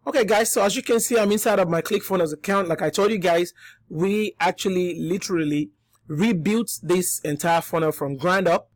Okay guys, so as you can see, I'm inside of my ClickFunnels account. Like I told you guys, we actually literally rebuilt this entire funnel from ground up.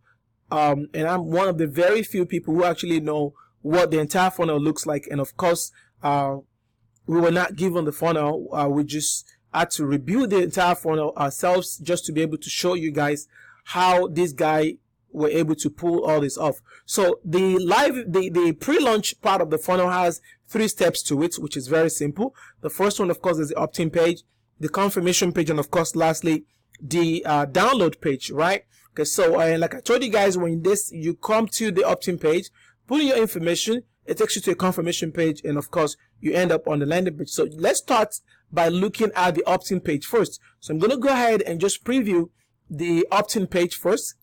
And I'm one of the very few people who actually know what the entire funnel looks like. And of course, we were not given the funnel. We just had to rebuild the entire funnel ourselves just to be able to show you guys how this guy were able to pull all this off. So the pre-launch part of the funnel has 3 steps to it, which is very simple. The first one, of course, is the opt-in page, the confirmation page, and of course, lastly, the download page, right? Okay, so like I told you guys, when you come to the opt-in page, put in your information, it takes you to a confirmation page, and of course, you end up on the landing page. So let's start by looking at the opt-in page first. So I'm going to go ahead and just preview the opt-in page first.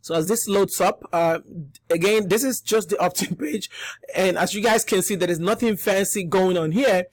So as this loads up, again, this is just the opt-in page. And as you guys can see, there is nothing fancy going on here.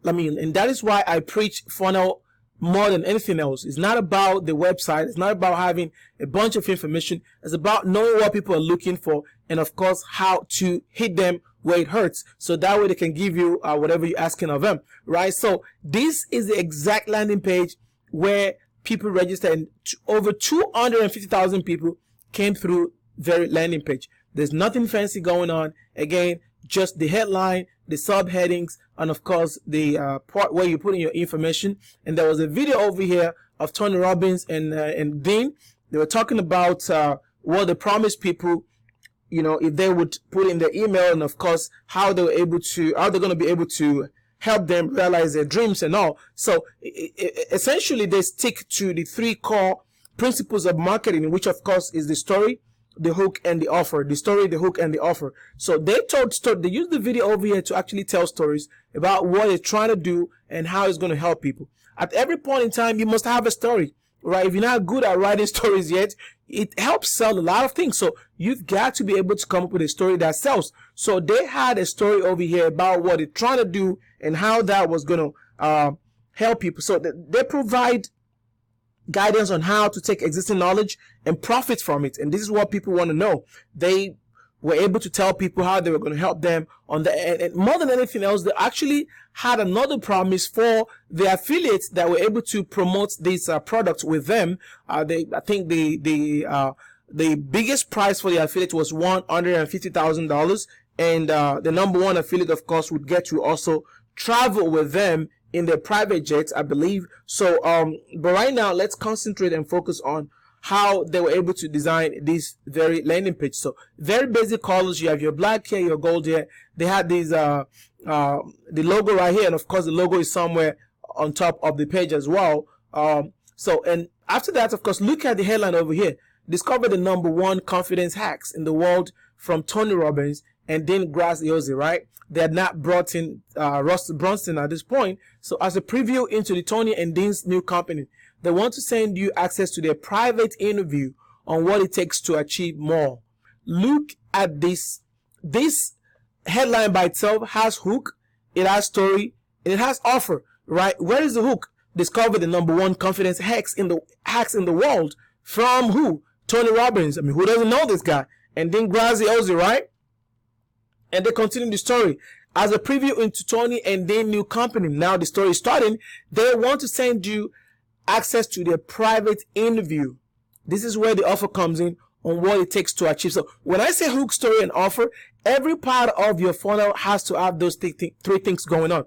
I mean, and that is why I preach funnel more than anything else. It's not about the website. It's not about having a bunch of information. It's about knowing what people are looking for and, of course, how to hit them where it hurts. So that way they can give you whatever you're asking of them, right? So this is the exact landing page where people registered, and over 250,000 people came through their landing page. There's nothing fancy going on. Again, just the headline, the subheadings, and of course the part where you put in your information. And there was a video over here of Tony Robbins and Dean. They were talking about what they promised people, you know, if they would put in their email, and of course how they're going to be able to help them realize their dreams and all. So essentially they stick to the 3 core principles of marketing, which of course is the story, the hook, and the offer. The story, the hook, and the offer. So they used the video over here to actually tell stories about what they're trying to do and how it's going to help people. At every point in time, you must have a story, right? If you're not good at writing stories yet, it helps sell a lot of things. So you've got to be able to come up with a story that sells. So they had a story over here about what they're trying to do and how that was going to help people. So they provide guidance on how to take existing knowledge and profit from it. And this is what people want to know. They were able to tell people how they were going to help them on the and more than anything else, they actually had another promise for the affiliates that were able to promote these products with them. I think the biggest price for the affiliate was $150,000, and the number 1 affiliate, of course, would get to also travel with them in their private jets, I believe. So but right now, let's concentrate and focus on how they were able to design this very landing page. So very basic colors. You have your black here, your gold here. They had these the logo right here, and of course the logo is somewhere on top of the page as well. So and after that, of course, look at the headline over here. Discover the #1 confidence hacks in the world from Tony Robbins and then Graziosi, right? They had not brought in Russell Brunson at this point. So as a preview into the Tony and Dean's new company, they want to send you access to their private interview on what it takes to achieve more. Look at this. This headline by itself has hook, it has story, and it has offer, right? Where is the hook? Discover the #1 confidence hacks in the world from who? Tony Robbins. I mean, who doesn't know this guy? And then Graziosi, right? And they continue the story. As a preview into Tony and their new company, now the story is starting. They want to send you access to their private interview. This is where the offer comes in on what it takes to achieve. So when I say hook, story, and offer, every part of your funnel has to have those 3 things going on.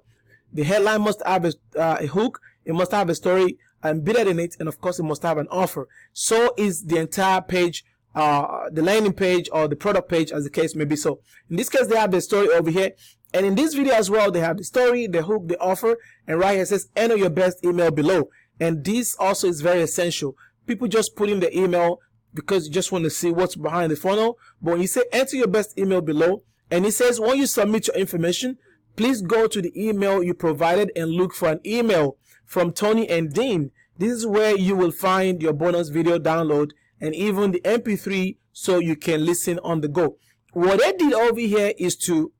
The headline must have a hook, it must have a story embedded in it, and of course it must have an offer. So is the entire page, the landing page or the product page, as the case may be. So in this case, they have the story over here, and in this video as well, they have the story, the hook, the offer, and right here it says enter your best email below. And this also is very essential. People just put in the email because you just want to see what's behind the funnel. But when you say enter your best email below, and it says when you submit your information, please go to the email you provided and look for an email from Tony and Dean. This is where you will find your bonus video download and even the MP3 so you can listen on the go. What they did over here is to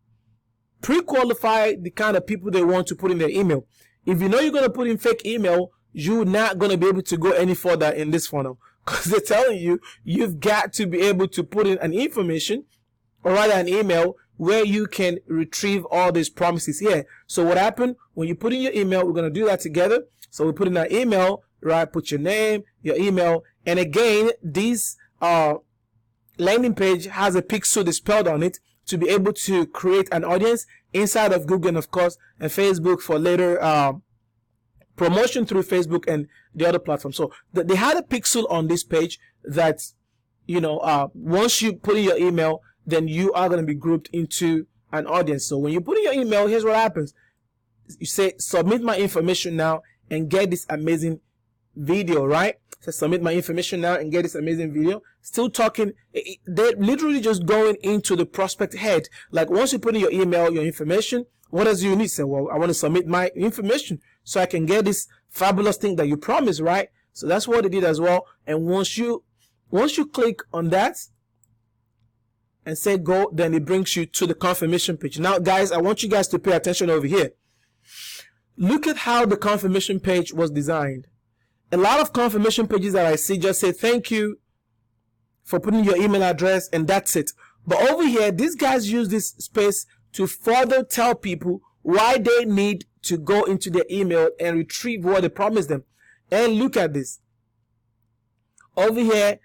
pre-qualify the kind of people they want to put in their email. If you know you're going to put in fake email, you're not going to be able to go any further in this funnel, because they're telling you you've got to be able to put in an information or rather an email where you can retrieve all these promises here. So what happened when you put in your email, we're going to do that together. So we put in our email, right? Put your name, your email, and again, this landing page has a pixel displayed on it to be able to create an audience inside of Google and of course and Facebook for later promotion through Facebook and the other platforms. So they had a pixel on this page that, you know, once you put in your email, then you are going to be grouped into an audience. So when you put in your email, here's what happens. You say, submit my information now and get this amazing video, right? So submit my information now and get this amazing video. Still talking, they're literally just going into the prospect head. Like once you put in your email, your information, what else do you need? Say, well, I want to submit my information so I can get this fabulous thing that you promised, right? So that's what they did as well. And once you click on that and say go, then it brings you to the confirmation page. Now, guys, I want you guys to pay attention over here. Look at how the confirmation page was designed. A lot of confirmation pages that I see just say thank you for putting your email address and that's it. But over here, these guys use this space to further tell people why they need to go into their email and retrieve what they promised them. And look at this. Over here,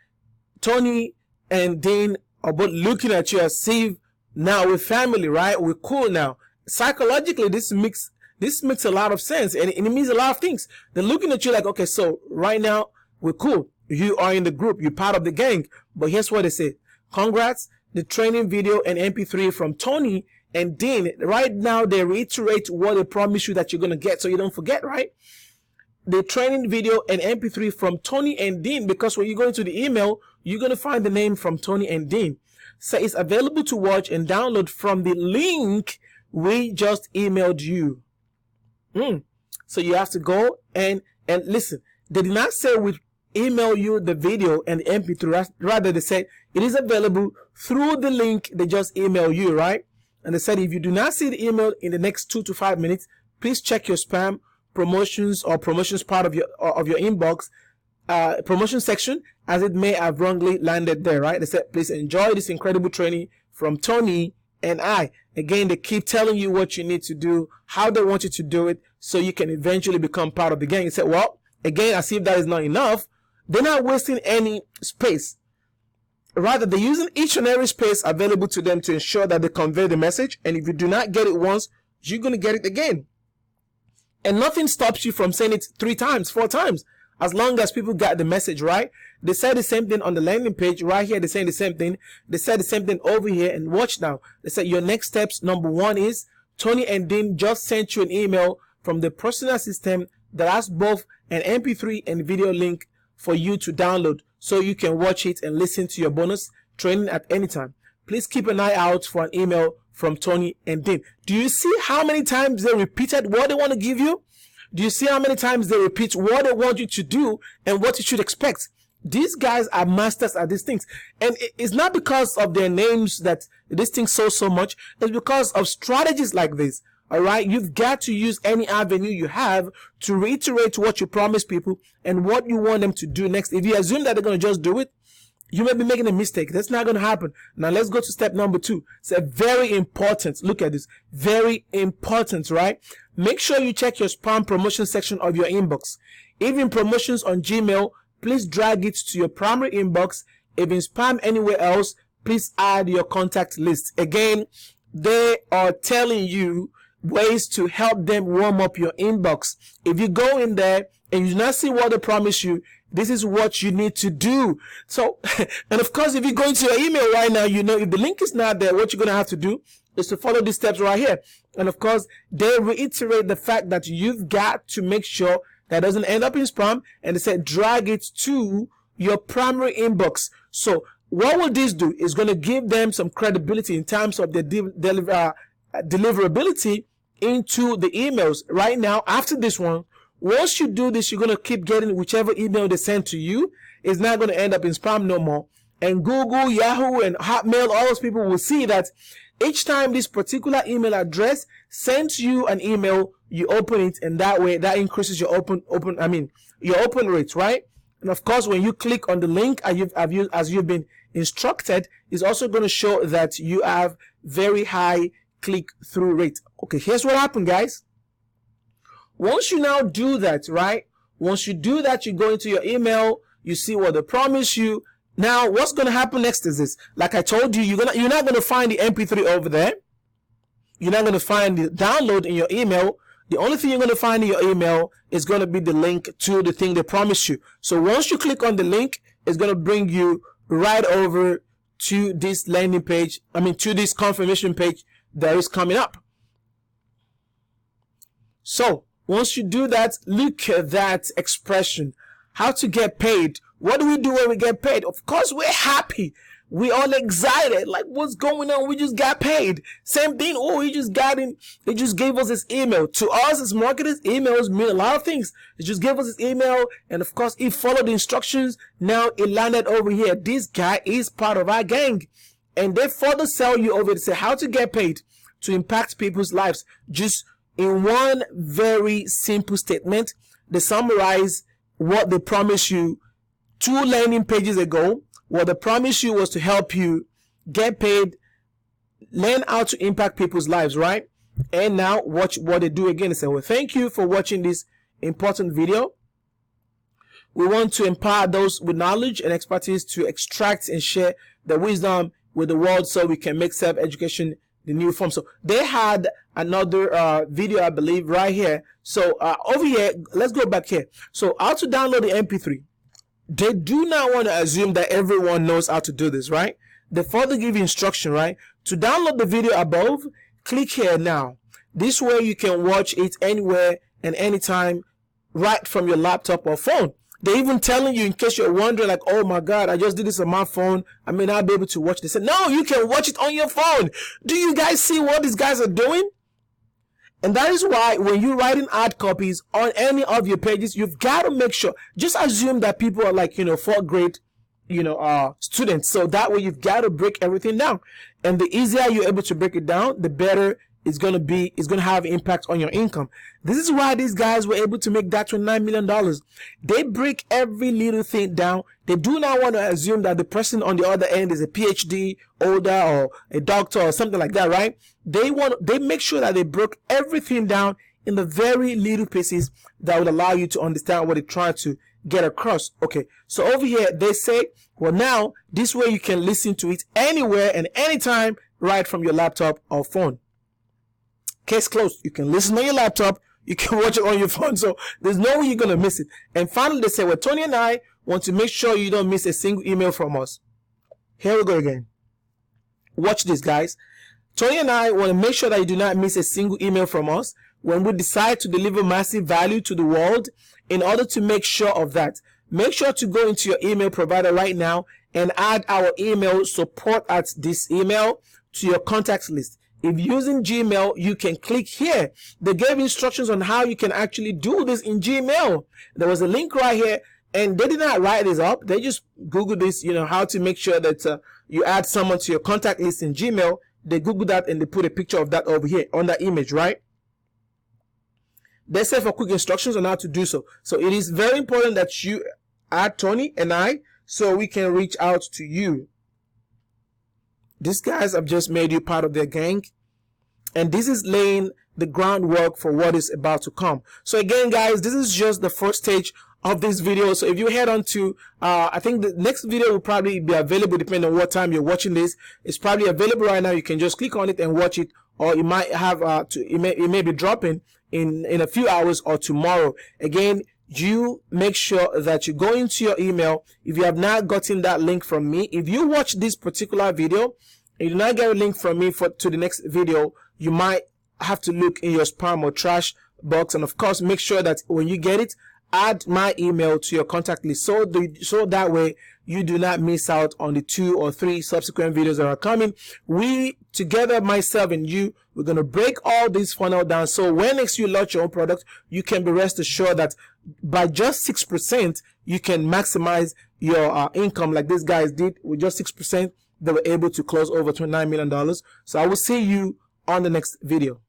Tony and Dean are both looking at you as if now we're family, right? We're cool now. Psychologically, this makes a lot of sense and it means a lot of things. They're looking at you like, okay, so right now we're cool. You are in the group. You're part of the gang. But here's what they say. Congrats. The training video and MP3 from Tony and Dean. Right now, they reiterate what they promise you that you're going to get so you don't forget, right? The training video and MP3 from Tony and Dean, because when you go into the email, you're going to find the name from Tony and Dean. So it's available to watch and download from the link we just emailed you. So you have to go and listen. They did not say we email you the video and the MP3. Rather, they said it is available through the link they just emailed you, right? And they said if you do not see the email in the next 2 to 5 minutes, please check your spam, promotions or promotions part of your inbox, promotion section, as it may have wrongly landed there, right? They said please enjoy this incredible training from Tony and I. Again, they keep telling you what you need to do, how they want you to do it, so you can eventually become part of the gang. You said, well, again, as if that is not enough, they're not wasting any space. Rather, they're using each and every space available to them to ensure that they convey the message. And if you do not get it once, you're going to get it again. And nothing stops you from saying it 3 times, 4 times, as long as people got the message, right? They said the same thing on the landing page. Right here, they're saying the same thing. They said the same thing over here. And watch now. They said your next steps, number 1 is Tony and Dean just sent you an email from the personal system that has both an MP3 and video link for you to download so you can watch it and listen to your bonus training at any time. Please keep an eye out for an email from Tony and Dean. Do you see how many times they repeated what they want to give you? Do you see how many times they repeat what they want you to do and what you should expect? These guys are masters at these things. And it's not because of their names that this thing sells so much. It's because of strategies like this. All right, you've got to use any avenue you have to reiterate what you promise people and what you want them to do next. If you assume that they're going to just do it, you may be making a mistake. That's not going to happen. Now, let's go to step number 2. It's a very important. Look at this. Very important, right? Make sure you check your spam promotion section of your inbox. Even promotions on Gmail, please drag it to your primary inbox. If in spam anywhere else, please add your contact list. Again, they are telling you ways to help them warm up your inbox. If you go in there and you do not see what they promise you, this is what you need to do. So, and of course, if you go into your email right now, you know, if the link is not there, what you're going to have to do is to follow these steps right here. And of course, they reiterate the fact that you've got to make sure that doesn't end up in spam. And they said, drag it to your primary inbox. So what will this do? It's going to give them some credibility in terms of their deliverability into the emails. Right now, after this one, once you do this, you're going to keep getting whichever email they send to you. It's not going to end up in spam no more. And Google, Yahoo, and Hotmail, all those people will see that each time this particular email address sends you an email, you open it, and that way that increases your open rate, right? And of course, when you click on the link as you've been instructed, it's also going to show that you have very high click-through rate. Okay, here's what happened, guys. Once you now do that, right? Once you do that, you go into your email, you see what they promise you. Now, what's going to happen next is this. Like I told you, you're not going to find the MP3 over there. You're not going to find the download in your email. The only thing you're going to find in your email is going to be the link to the thing they promised you. So once you click on the link, it's going to bring you right over to this landing page. To this confirmation page that is coming up. So once you do that, look at that expression. How to get paid. What do we do when we get paid? Of course, we're happy. We all excited. Like, what's going on? We just got paid. Same thing. Oh, he just got in. They just gave us this email. To us as marketers, emails mean a lot of things. They just gave us this email. And of course, he followed the instructions. Now it landed over here. This guy is part of our gang. And they further sell you over to say how to get paid to impact people's lives. Just in one very simple statement, they summarize what they promised you 2 landing pages ago. What they promised you was to help you get paid, learn how to impact people's lives, right? And now watch what they do again. They say, well, thank you for watching this important video. We want to empower those with knowledge and expertise to extract and share the wisdom with the world so we can make self-education the new form. So they had another video, I believe, right here. So over here, let's go back here. So how to download the MP3. They do not want to assume that everyone knows how to do this, right? They further give you instruction, right? To download the video above, click here now. This way you can watch it anywhere and anytime right from your laptop or phone. They're even telling you, in case you're wondering, like, oh my God, I just did this on my phone, I may not be able to watch this. No, you can watch it on your phone. Do you guys see what these guys are doing? And that is why when you're writing ad copies on any of your pages, you've got to make sure, just assume that people are like, 4th grade, students. So that way you've got to break everything down. And the easier you're able to break it down, the better it's going to be. It's going to have impact on your income. This is why these guys were able to make that $29 million. They break every little thing down. They do not want to assume that the person on the other end is a PhD holder or a doctor or something like that, right? They make sure that they broke everything down in the very little pieces that would allow you to understand what they're trying to get across. Okay, so over here they say, well, now this way you can listen to it anywhere and anytime right from your laptop or phone. Case closed. You can listen on your laptop, you can watch it on your phone, so there's no way you're going to miss it. And finally, they say, well, Tony and I want to make sure you don't miss a single email from us. Here we go again. Watch this, guys. Tony and I want to make sure that you do not miss a single email from us when we decide to deliver massive value to the world. In order to make sure of that, make sure to go into your email provider right now and add our email support at this email to your contacts list. If using Gmail, you can click here. They gave instructions on how you can actually do this in Gmail. There was a link right here, and they did not write this up. They just Googled this, how to make sure that you add someone to your contact list in Gmail. They Googled that and they put a picture of that over here on that image, right? They say for quick instructions on how to do so. So it is very important that you add Tony and I so we can reach out to you. These guys have just made you part of their gang, and this is laying the groundwork for what is about to come. So again, guys, this is just the first stage of this video. So if you head on to I think the next video will probably be available depending on what time you're watching this. It's probably available right now. You can just click on it and watch it, or you might have it may be dropping in a few hours or tomorrow. Again, you make sure that you go into your email. If you have not gotten that link from me, if you watch this particular video and you do not get a link from me to the next video, you might have to look in your spam or trash box. And of course, make sure that when you get it, add my email to your contact list so that way you do not miss out on the 2 or 3 subsequent videos that are coming. We together, myself and you, we're going to break all this funnel down, so when next you launch your own product, you can be rest assured that by just 6% you can maximize your income like these guys did. With just 6%, they were able to close over $29 million. So I will see you on the next video.